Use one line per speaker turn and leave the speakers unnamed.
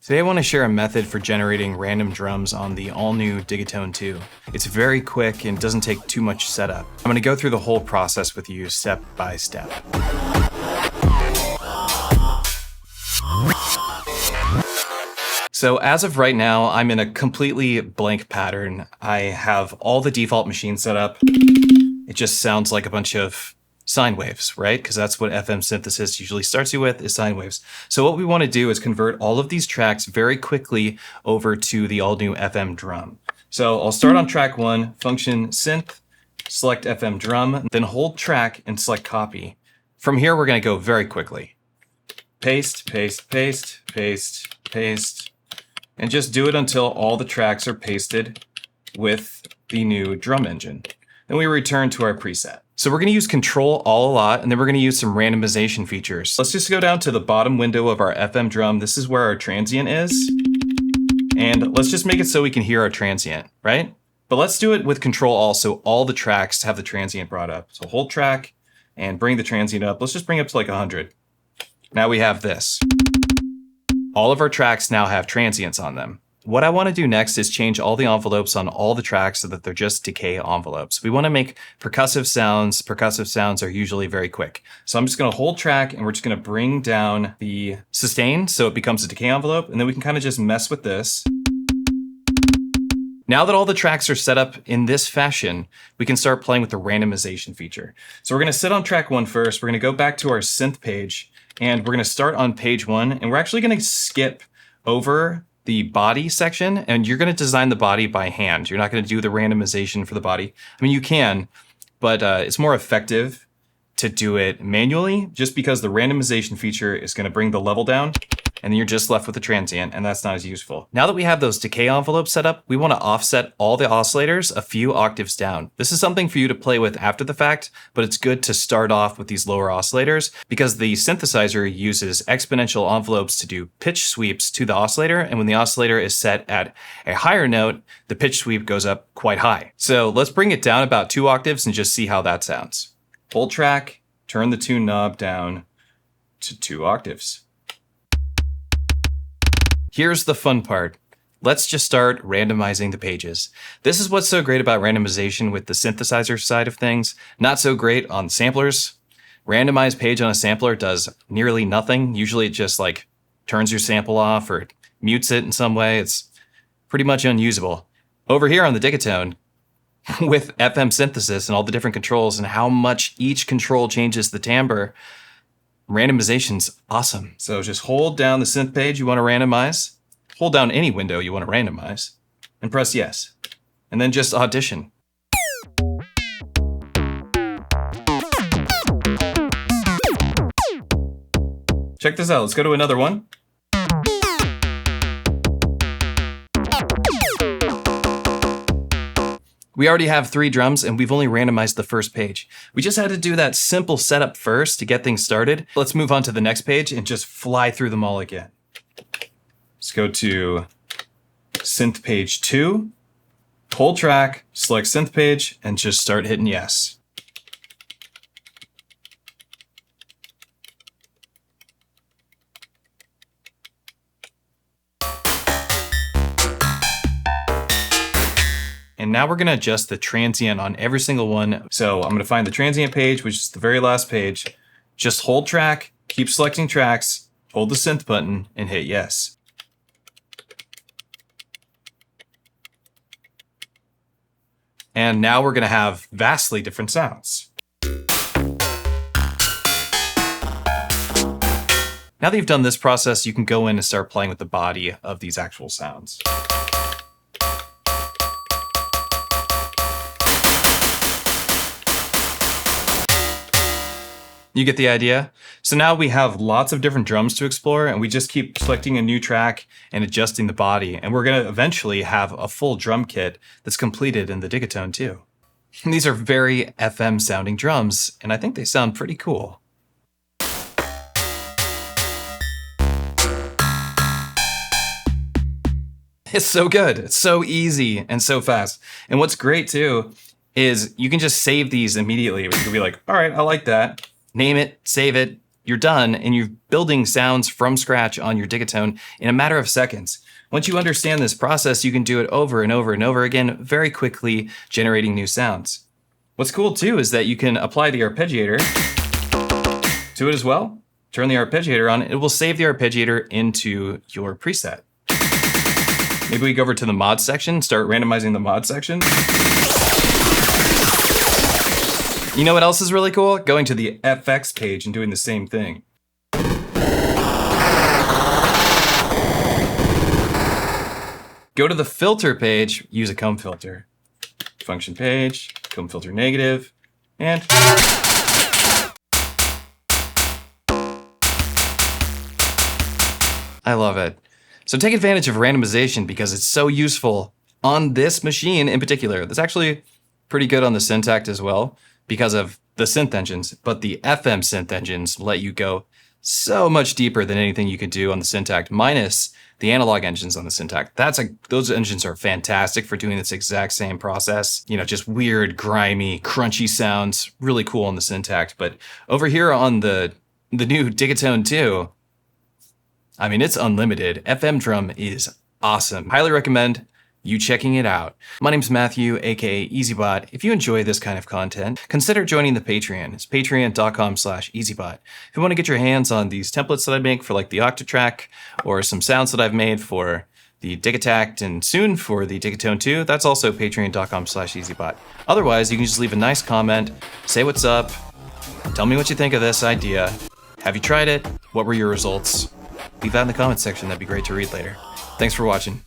Today I want to share a method for generating random drums on the all-new Digitone II. It's very quick and doesn't take too much setup. I'm going to go through the whole process with you step by step. So as of right now, I'm in a completely blank pattern. I have all the default machines set up. It just sounds like a bunch of sine waves, right? Because that's what FM synthesis usually starts you with, is sine waves. So what we want to do is convert all of these tracks very quickly over to the all-new FM drum. So I'll start on track 1, function synth, select FM drum, then hold track and select copy. From here, we're going to go very quickly. Paste, paste, paste, paste, paste, and just do it until all the tracks are pasted with the new drum engine. Then we return to our preset. So we're going to use Control Alt a lot, and then we're going to use some randomization features. Let's just go down to the bottom window of our FM drum. This is where our transient is. And let's just make it so we can hear our transient, right? But let's do it with Control Alt so all the tracks have the transient brought up. So hold track and bring the transient up. Let's just bring it up to like 100. Now we have this. All of our tracks now have transients on them. What I want to do next is change all the envelopes on all the tracks so that they're just decay envelopes. We want to make percussive sounds. Percussive sounds are usually very quick. So I'm just going to hold track and we're just going to bring down the sustain so it becomes a decay envelope. And then we can kind of just mess with this. Now that all the tracks are set up in this fashion, we can start playing with the randomization feature. So we're going to sit on track 1 first. We're going to go back to our synth page and we're going to start on page 1. And we're actually going to skip over the body section, and you're going to design the body by hand. You're not going to do the randomization for the body. I mean, you can, but it's more effective to do it manually just because the randomization feature is going to bring the level down and then you're just left with the transient, and that's not as useful. Now that we have those decay envelopes set up, we want to offset all the oscillators a few octaves down. This is something for you to play with after the fact, but it's good to start off with these lower oscillators because the synthesizer uses exponential envelopes to do pitch sweeps to the oscillator, and when the oscillator is set at a higher note, the pitch sweep goes up quite high. So let's bring it down about 2 octaves and just see how that sounds. Hold track, turn the tune knob down to 2 octaves. Here's the fun part. Let's just start randomizing the pages. This is what's so great about randomization with the synthesizer side of things. Not so great on samplers. Randomized page on a sampler does nearly nothing. Usually it just like turns your sample off or mutes it in some way. It's pretty much unusable. Over here on the Digitone, with FM synthesis and all the different controls and how much each control changes the timbre, randomization's awesome. So just hold down the synth page you want to randomize, hold down any window you want to randomize, and press yes. And then just audition. Check this out, let's go to another one. We already have 3 drums and we've only randomized the first page. We just had to do that simple setup first to get things started. Let's move on to the next page and just fly through them all again. Let's go to synth page 2, hold track, select synth page, and just start hitting yes. And now we're going to adjust the transient on every single one. So I'm going to find the transient page, which is the very last page. Just hold track, keep selecting tracks, hold the synth button, and hit yes. And now we're going to have vastly different sounds. Now that you've done this process, you can go in and start playing with the body of these actual sounds. You get the idea? So now we have lots of different drums to explore, and we just keep selecting a new track and adjusting the body, and we're going to eventually have a full drum kit that's completed in the Digitone II. And these are very FM sounding drums, and I think they sound pretty cool. It's so good. It's so easy and so fast. And what's great too is you can just save these immediately. You can be like, all right, I like that. Name it, save it, you're done and you're building sounds from scratch on your Digitone in a matter of seconds. Once you understand this process, you can do it over and over and over again, very quickly generating new sounds. What's cool too is that you can apply the arpeggiator to it as well. Turn the arpeggiator on, it will save the arpeggiator into your preset. Maybe we go over to the mod section, start randomizing the mod section. You know what else is really cool? Going to the FX page and doing the same thing. Go to the filter page, use a comb filter. Function page, comb filter negative, and I love it. So take advantage of randomization because it's so useful on this machine in particular. That's actually pretty good on the Syntect as well because of the synth engines, but the FM synth engines let you go so much deeper than anything you could do on the Syntect, minus the analog engines on the Syntect. Those engines are fantastic for doing this exact same process. You know, just weird, grimy, crunchy sounds, really cool on the Syntect. But over here on the new Digitone II, I mean, it's unlimited. FM drum is awesome. Highly recommend you checking it out. My name's Matthew, aka EZBOT. If you enjoy this kind of content, consider joining the Patreon. It's patreon.com/EZBOT. If you want to get your hands on these templates that I make for like the Octatrack or some sounds that I've made for the Digitact and soon for the Digitone II, that's also patreon.com/EZBOT. Otherwise, you can just leave a nice comment, say what's up, tell me what you think of this idea. Have you tried it? What were your results? Leave that in the comments section. That'd be great to read later. Thanks for watching.